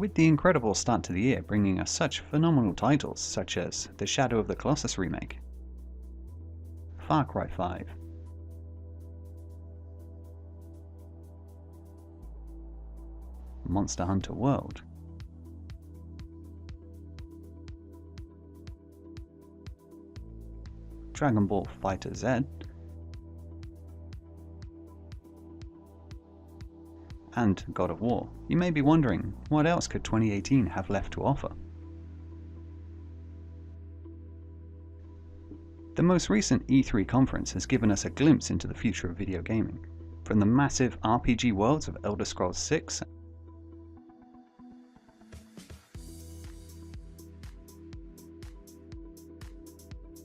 with the incredible start to the year bringing us such phenomenal titles such as the Shadow of the Colossus remake, Far Cry 5, Monster Hunter World, Dragon Ball FighterZ, and God of War. You may be wondering, what else could 2018 have left to offer? The most recent E3 conference has given us a glimpse into the future of video gaming, from the massive RPG worlds of Elder Scrolls 6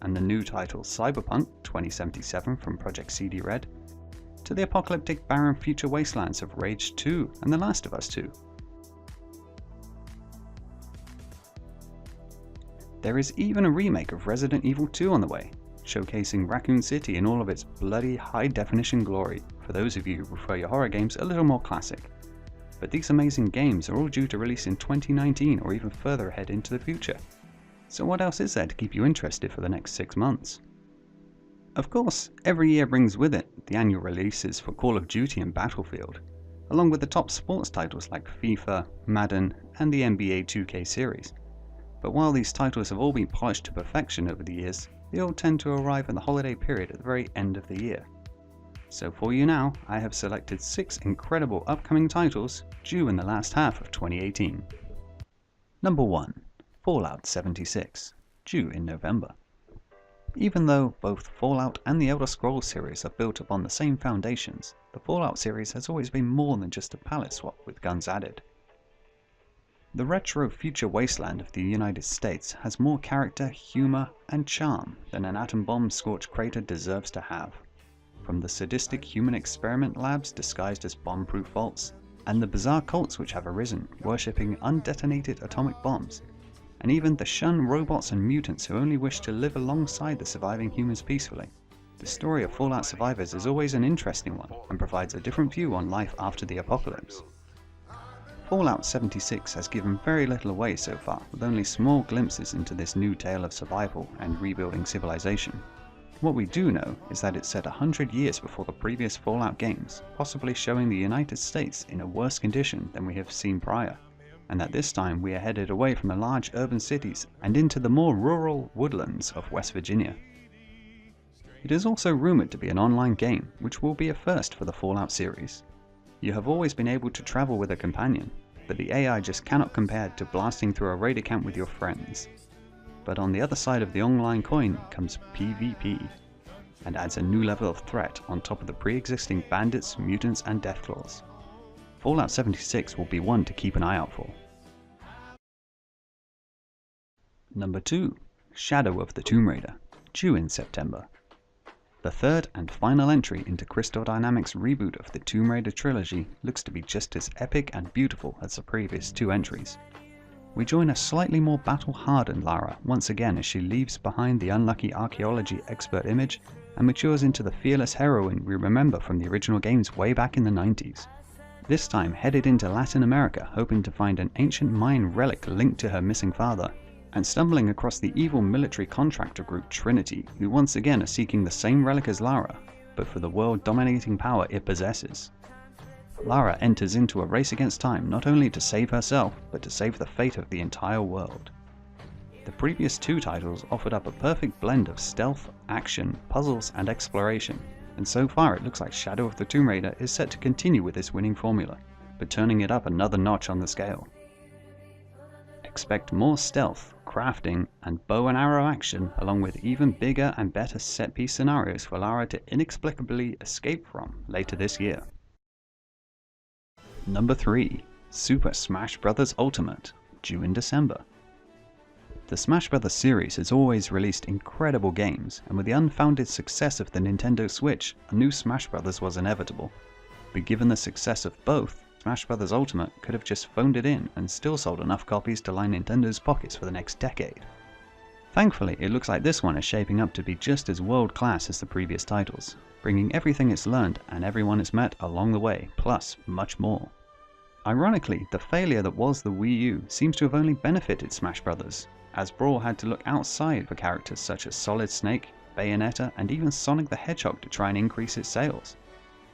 and the new title Cyberpunk 2077 from Project CD Red, to the apocalyptic barren future wastelands of Rage 2 and The Last of Us 2. There is even a remake of Resident Evil 2 on the way, showcasing Raccoon City in all of its bloody high-definition glory, for those of you who prefer your horror games a little more classic. But these amazing games are all due to release in 2019 or even further ahead into the future. So what else is there to keep you interested for the next 6 months? Of course, every year brings with it the annual releases for Call of Duty and Battlefield, along with the top sports titles like FIFA, Madden, and the NBA 2K series. But while these titles have all been polished to perfection over the years, they all tend to arrive in the holiday period at the very end of the year. So for you now, I have selected 6 incredible upcoming titles due in the last half of 2018. Number 1. Fallout 76, due in November. Even though both Fallout and the Elder Scrolls series are built upon the same foundations, the Fallout series has always been more than just a palette swap with guns added. The retro future wasteland of the United States has more character, humor, and charm than an atom bomb scorched crater deserves to have. From the sadistic human experiment labs disguised as bomb-proof vaults, and the bizarre cults which have arisen, worshipping undetonated atomic bombs, and even the shunned robots and mutants who only wish to live alongside the surviving humans peacefully. The story of Fallout survivors is always an interesting one, and provides a different view on life after the apocalypse. Fallout 76 has given very little away so far, with only small glimpses into this new tale of survival and rebuilding civilization. What we do know is that it's set 100 years before the previous Fallout games, possibly showing the United States in a worse condition than we have seen prior, and that this time we are headed away from the large urban cities and into the more rural woodlands of West Virginia. It is also rumored to be an online game, which will be a first for the Fallout series. You have always been able to travel with a companion, but the AI just cannot compare to blasting through a raid account with your friends. But on the other side of the online coin comes PvP, and adds a new level of threat on top of the pre-existing bandits, mutants, and deathclaws. Fallout 76 will be one to keep an eye out for. Number 2. Shadow of the Tomb Raider, due in September. The third and final entry into Crystal Dynamics' reboot of the Tomb Raider trilogy looks to be just as epic and beautiful as the previous 2 entries. We join a slightly more battle-hardened Lara once again as she leaves behind the unlucky archaeology expert image and matures into the fearless heroine we remember from the original games way back in the 90s. This time headed into Latin America hoping to find an ancient Mayan relic linked to her missing father, and stumbling across the evil military contractor group Trinity, who once again are seeking the same relic as Lara, but for the world-dominating power it possesses. Lara enters into a race against time not only to save herself, but to save the fate of the entire world. The previous 2 titles offered up a perfect blend of stealth, action, puzzles, and exploration, and so far it looks like Shadow of the Tomb Raider is set to continue with this winning formula, but turning it up another notch on the scale. Expect more stealth, crafting, and bow and arrow action, along with even bigger and better set-piece scenarios for Lara to inexplicably escape from later this year. Number 3. Super Smash Bros. Ultimate, due in December. The Smash Bros. Series has always released incredible games, and with the unfounded success of the Nintendo Switch, a new Smash Bros. Was inevitable. But given the success of both, Smash Bros. Ultimate could have just phoned it in and still sold enough copies to line Nintendo's pockets for the next decade. Thankfully, it looks like this one is shaping up to be just as world-class as the previous titles, bringing everything it's learned and everyone it's met along the way, plus much more. Ironically, the failure that was the Wii U seems to have only benefited Smash Bros., as Brawl had to look outside for characters such as Solid Snake, Bayonetta, and even Sonic the Hedgehog to try and increase its sales.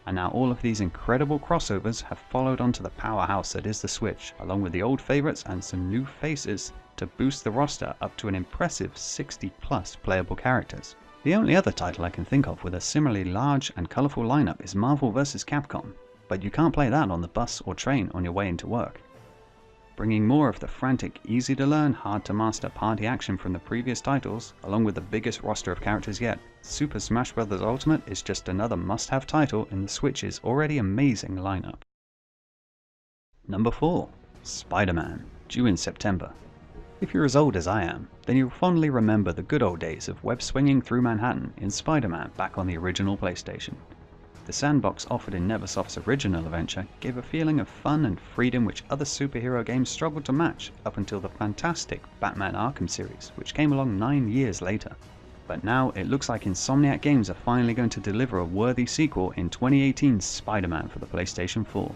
And now all of these incredible crossovers have followed onto the powerhouse that is the Switch, along with the old favorites and some new faces to boost the roster up to an impressive 60 plus playable characters. The only other title I can think of with a similarly large and colourful lineup is Marvel vs. Capcom, but you can't play that on the bus or train on your way into work. Bringing more of the frantic, easy to learn, hard to master party action from the previous titles, along with the biggest roster of characters yet, Super Smash Bros. Ultimate is just another must-have title in the Switch's already amazing lineup. Number 4. Spider-Man, due in September. If you're as old as I am, then you'll fondly remember the good old days of web-swinging through Manhattan in Spider-Man back on the original PlayStation. The sandbox offered in Neversoft's original adventure gave a feeling of fun and freedom which other superhero games struggled to match up until the fantastic Batman Arkham series, which came along 9 years later. But now it looks like Insomniac Games are finally going to deliver a worthy sequel in 2018's Spider-Man for the PlayStation 4.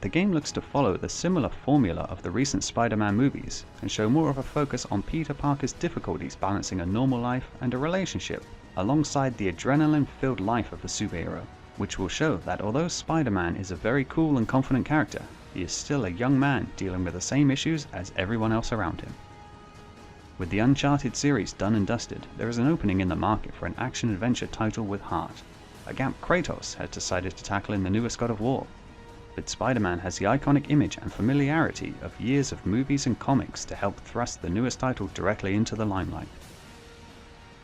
The game looks to follow the similar formula of the recent Spider-Man movies and show more of a focus on Peter Parker's difficulties balancing a normal life and a relationship, alongside the adrenaline-filled life of the superhero, which will show that although Spider-Man is a very cool and confident character, he is still a young man dealing with the same issues as everyone else around him. With the Uncharted series done and dusted, there is an opening in the market for an action-adventure title with heart, a gap Kratos has decided to tackle in the newest God of War. But Spider-Man has the iconic image and familiarity of years of movies and comics to help thrust the newest title directly into the limelight.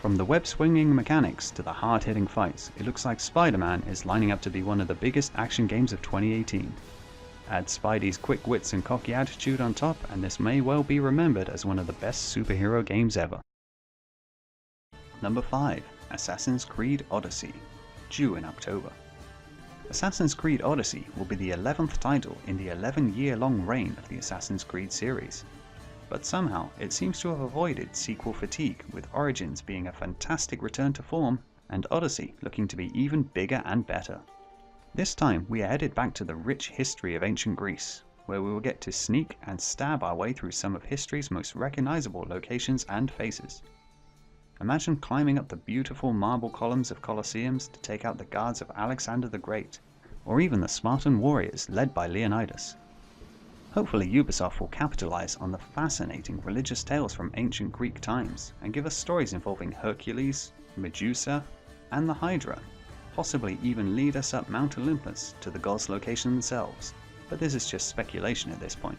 From the web-swinging mechanics to the hard-hitting fights, it looks like Spider-Man is lining up to be one of the biggest action games of 2018. Add Spidey's quick wits and cocky attitude on top, and this may well be remembered as one of the best superhero games ever. Number 5. Assassin's Creed Odyssey, due in October. Assassin's Creed Odyssey will be the 11th title in the 11-year-long reign of the Assassin's Creed series. But somehow it seems to have avoided sequel fatigue, with Origins being a fantastic return to form and Odyssey looking to be even bigger and better. This time we are headed back to the rich history of ancient Greece, where we will get to sneak and stab our way through some of history's most recognizable locations and faces. Imagine climbing up the beautiful marble columns of Colosseums to take out the guards of Alexander the Great, or even the Spartan warriors led by Leonidas. Hopefully Ubisoft will capitalize on the fascinating religious tales from ancient Greek times and give us stories involving Hercules, Medusa, and the Hydra, possibly even lead us up Mount Olympus to the gods' location themselves, but this is just speculation at this point.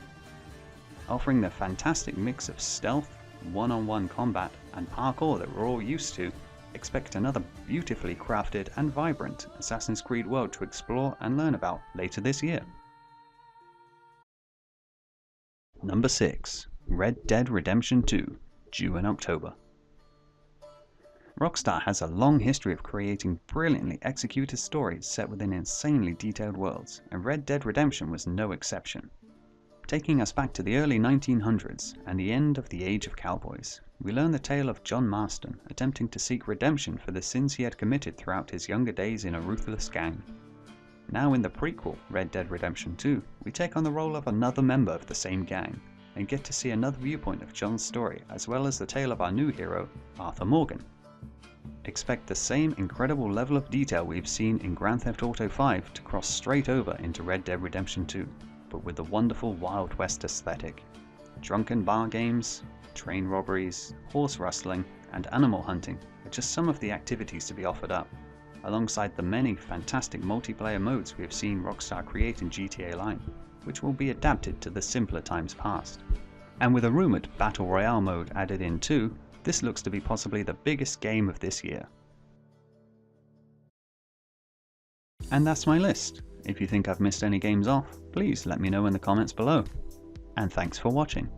Offering the fantastic mix of stealth, one-on-one combat, and parkour that we're all used to, expect another beautifully crafted and vibrant Assassin's Creed world to explore and learn about later this year. Number 6. Red Dead Redemption 2, due in October. Rockstar has a long history of creating brilliantly executed stories set within insanely detailed worlds, and Red Dead Redemption was no exception. Taking us back to the early 1900s and the end of the Age of Cowboys, we learn the tale of John Marston attempting to seek redemption for the sins he had committed throughout his younger days in a ruthless gang. Now in the prequel, Red Dead Redemption 2, we take on the role of another member of the same gang, and get to see another viewpoint of John's story as well as the tale of our new hero, Arthur Morgan. Expect the same incredible level of detail we've seen in Grand Theft Auto 5 to cross straight over into Red Dead Redemption 2, but with the wonderful Wild West aesthetic. Drunken bar games, train robberies, horse rustling, and animal hunting are just some of the activities to be offered up, alongside the many fantastic multiplayer modes we have seen Rockstar create in GTA Line, which will be adapted to the simpler times past. And with a rumoured Battle Royale mode added in too, this looks to be possibly the biggest game of this year. And that's my list. If you think I've missed any games off, please let me know in the comments below. And thanks for watching.